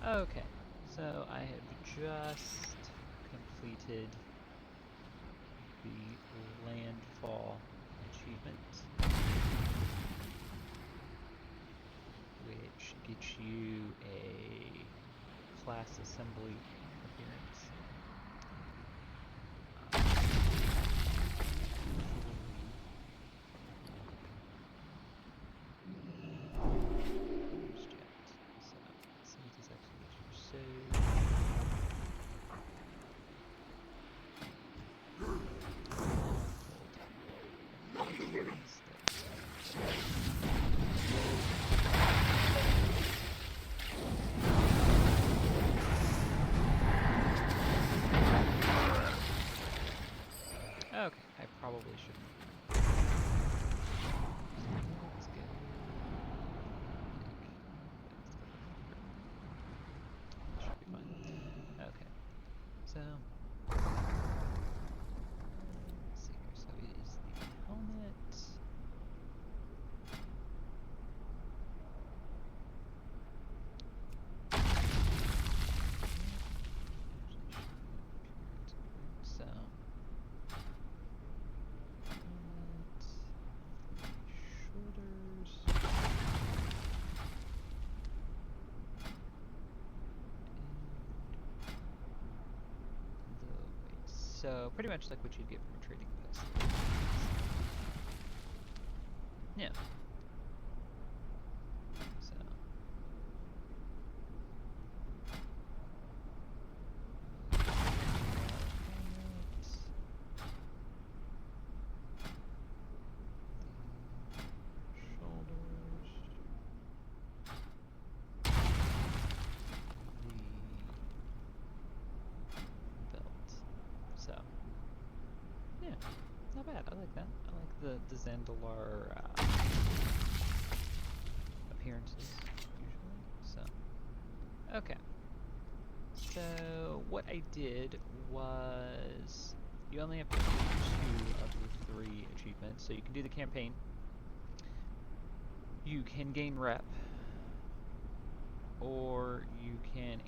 Okay, so I have just completed the landfall achievement, which gets you a class assembly appearance. Okay, I probably shouldn't. Let's go. Should be fine. Okay, so let's see here. So it is the helmet. So shoulders. So pretty much like what you'd get from a trading post. Yeah. So. Not bad. I like that. I like the Zandalar appearances usually. So, okay. So what I did was you only have to do 2 of the 3 achievements. So you can do the campaign. You can gain rep, or you can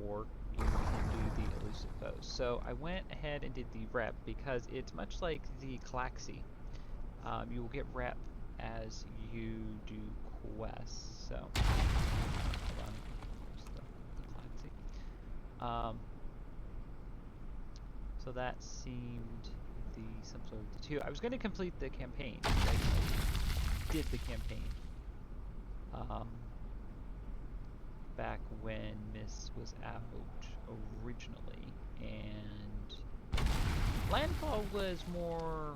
or you can do the elusive foes. So I went ahead and did the rep because it's much like the Klaxi. You will get rep as you do quests. So hold on, where's the Klaxi? So that seemed the simpler of the two. I was going to complete the campaign. I did the campaign. Back when Miss was out originally, and Landfall was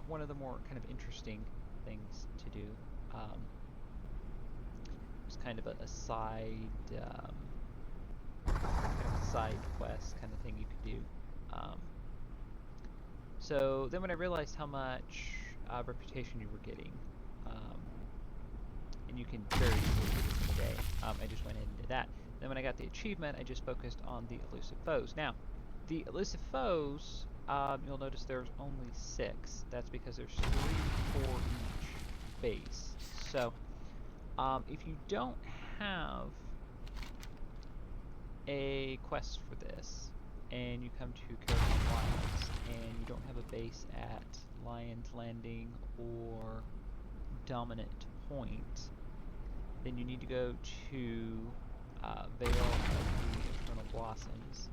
one of the more kind of interesting things to do. It was kind of a side side quest kind of thing you could do. So then when I realized how much reputation you were getting, and you can very easily do this in a day, I just went ahead and did that. Then when I got the achievement, I just focused on the elusive foes. Now, the elusive foes, you'll notice there's only 6. That's because there's 3 for each base. So, if you don't have a quest for this, and you come to Carolina Wilds, and you don't have a base at Lion's Landing or Dominant Point, then you need to go to Vale of the Eternal Blossoms,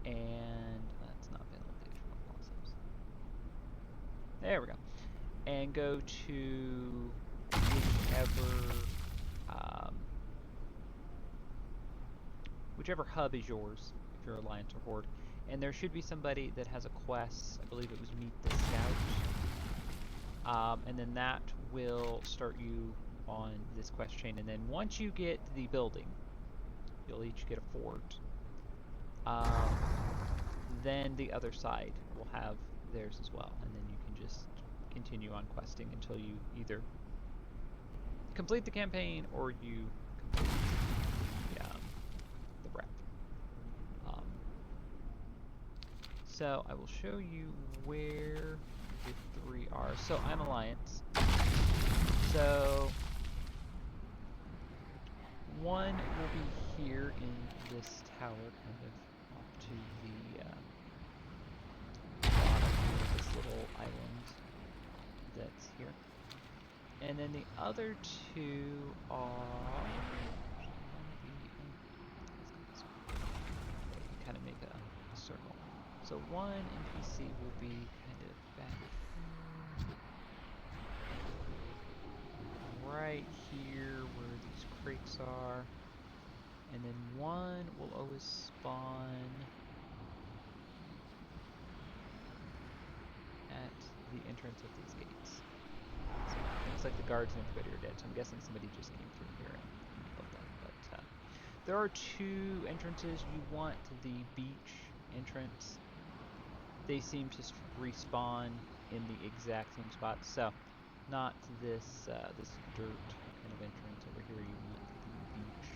and that's not Vale of the Eternal Blossoms. There we go. And go to whichever hub is yours, if you're Alliance or Horde, and there should be somebody that has a quest. I believe it was Meet the Scout, and then that will start you on this quest chain, and then once you get the building, you'll each get a fort. Then the other side will have theirs as well, and then you can just continue on questing until you either complete the campaign or you complete the rep. So I will show you where the 3 are. So I'm Alliance. So 1 will be here in this tower kind of off to the bottom of this little island that's here. And then the other two are... You kind of make a circle. So one NPC will be kind of back right here where these crates are. And then one will always spawn at the entrance of these gates. So it looks like the guards and everybody are dead, so I'm guessing somebody just came through here and killed them. But there are two entrances. You want the beach entrance. They seem to respawn in the exact same spot, so not this this dirt kind of entrance over here. You want the beach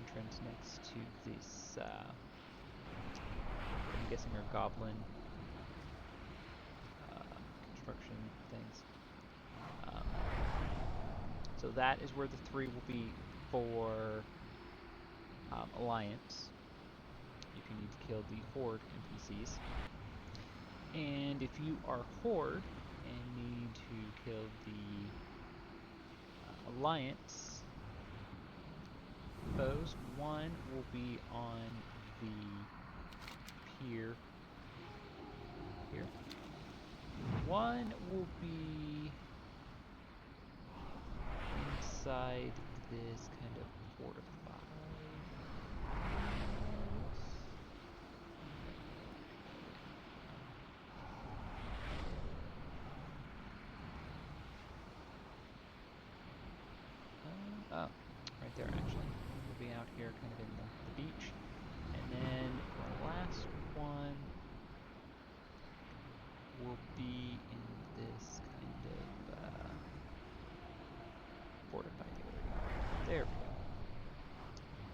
entrance next to this, I'm guessing are goblin construction things. So that is where the three will be for Alliance. If you need to kill the Horde NPCs. And if you are Horde and need to kill the Alliance foes, one will be on the pier here. One will be inside this kind of fortified. Oh, right there actually. We'll be out here kind of in the beach. And then the last one will be in this kind of fortified area. There we go.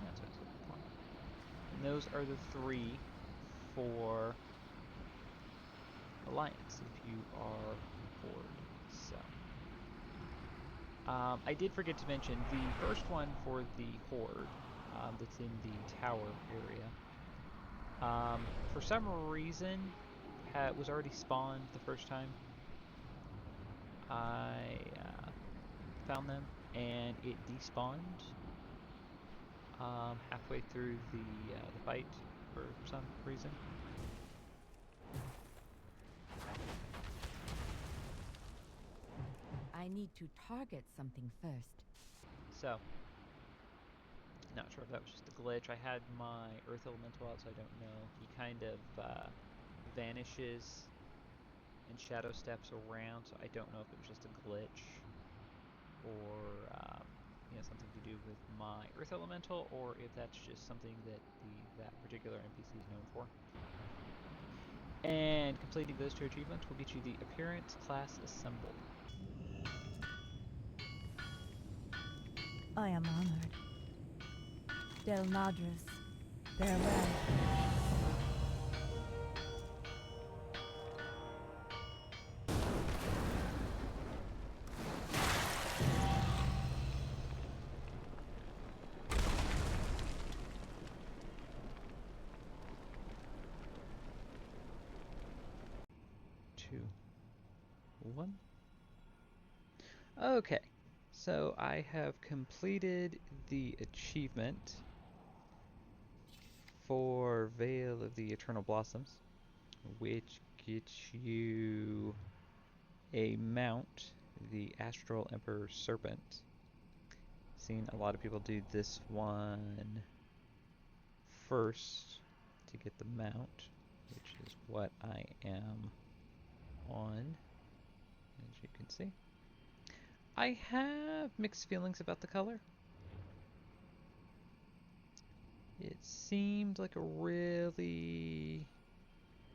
That's what I was looking for. And those are the three for Alliance if you are Horde. So, I did forget to mention the first one for the Horde that's in the tower area. For some reason, was already spawned the first time I found them, and it despawned halfway through the fight for some reason. I need to target something first. So, not sure if that was just a glitch. I had my Earth Elemental out, so I don't know. He kind of vanishes and shadow steps around, so I don't know if it was just a glitch or something to do with my Earth Elemental, or if that's just something that that particular NPC is known for. And completing those two achievements will get you the Appearance Class Assemble. I am honored. Del Madras, farewell. 2, 1. Okay, so I have completed the achievement for Veil of the Eternal Blossoms, which gets you a mount, the Astral Emperor Serpent. Seen a lot of people do this one first to get the mount, which is what I am on, as you can see. I have mixed feelings about the color. It seemed like a really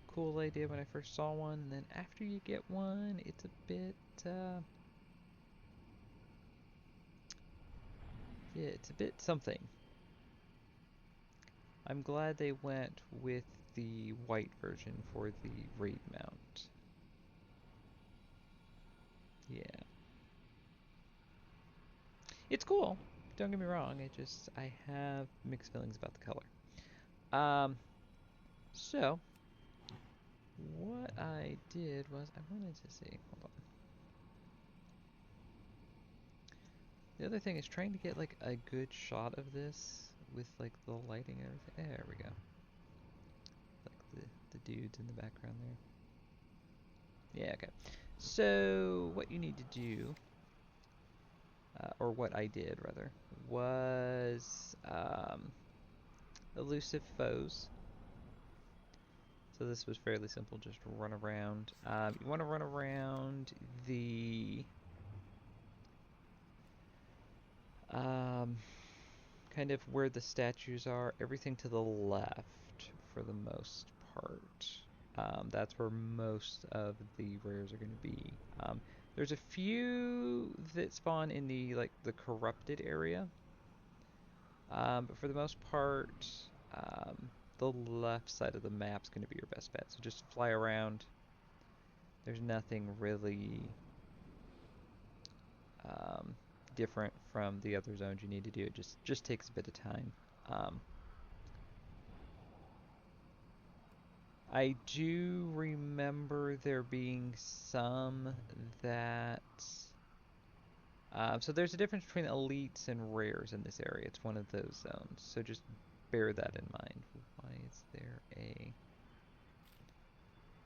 cool idea when I first saw one, and then after you get one, it's a bit, yeah, it's a bit something. I'm glad they went with the white version for the raid mount. Yeah. It's cool. don't get me wrong, I have mixed feelings about the color. So what I did was I wanted to see, hold on. The other thing is trying to get like a good shot of this with like the lighting and everything. There we go. Like the dudes in the background there. Yeah, okay. So what you need to do, or what I did rather, was elusive foes. So this was fairly simple, just run around. You want to run around the kind of where the statues are, everything to the left for the most part. That's where most of the rares are going to be. There's a few that spawn in the corrupted area, but for the most part, the left side of the map is going to be your best bet. So just fly around. There's nothing really different from the other zones you need to do. It just takes a bit of time. I do remember there being some that... so there's a difference between elites and rares in this area. It's one of those zones. So just bear that in mind. Why is there a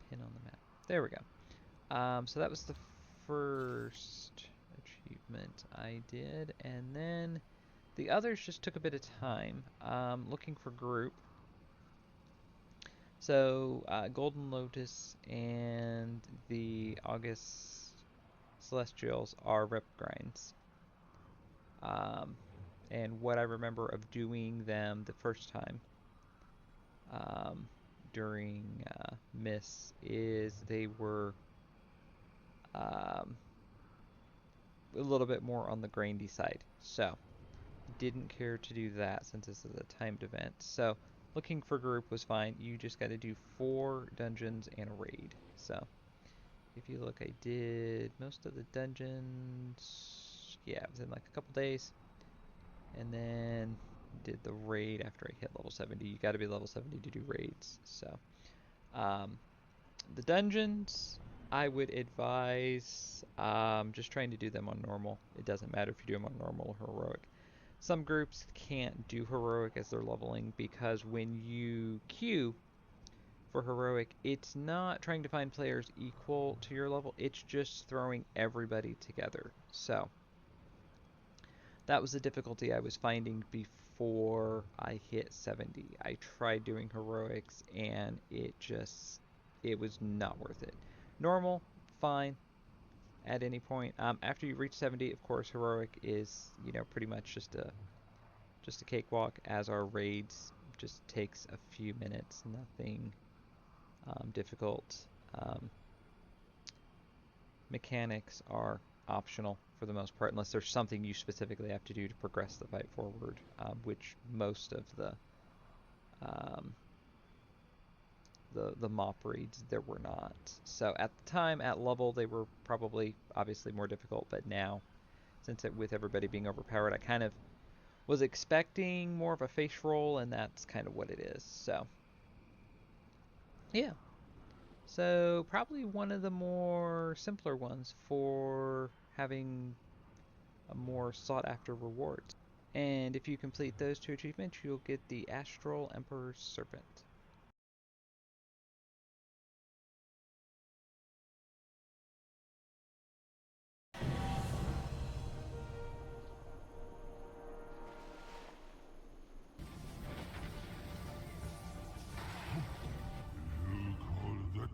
pin on the map? There we go. So that was the first achievement I did. And then the others just took a bit of time. Looking for group. So, Golden Lotus and the August Celestials are rep grinds. And what I remember of doing them the first time during Miss is they were a little bit more on the grindy side. So, didn't care to do that since this is a timed event. So, looking for group was fine. You just got to do 4 dungeons and a raid. So, if you look, I did most of the dungeons. Yeah, it was in like a couple days. And then did the raid after I hit level 70. You got to be level 70 to do raids. So, the dungeons, I would advise just trying to do them on normal. It doesn't matter if you do them on normal or heroic. Some groups can't do heroic as they're leveling because when you queue for heroic, it's not trying to find players equal to your level, it's just throwing everybody together. So that was the difficulty I was finding before I hit 70. I tried doing heroics and it was not worth it. Normal, fine at any point. After you reach 70, of course, heroic is, pretty much just a cakewalk, as our raids. Just takes a few minutes, nothing difficult. Mechanics are optional for the most part, unless there's something you specifically have to do to progress the fight forward, which most of the MoP raids there were not. So at the time, at level, they were probably obviously more difficult, but now, since with everybody being overpowered, I kind of was expecting more of a face roll, and that's kind of what it is. So, yeah. So, probably one of the more simpler ones for having a more sought after reward. And if you complete those 2 achievements, you'll get the Astral Emperor's Serpent. You call that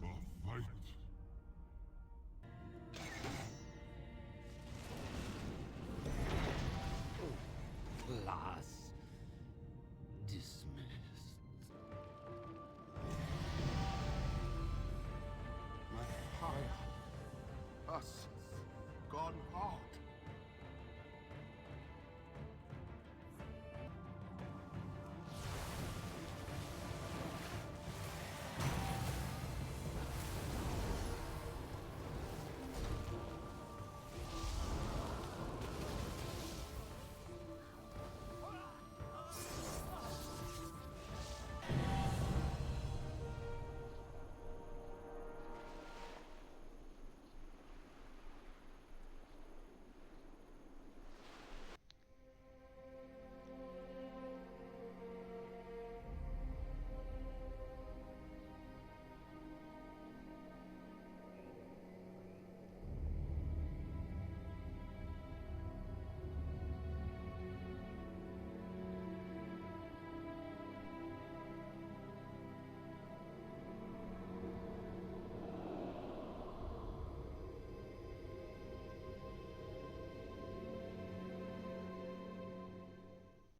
a fight? Class.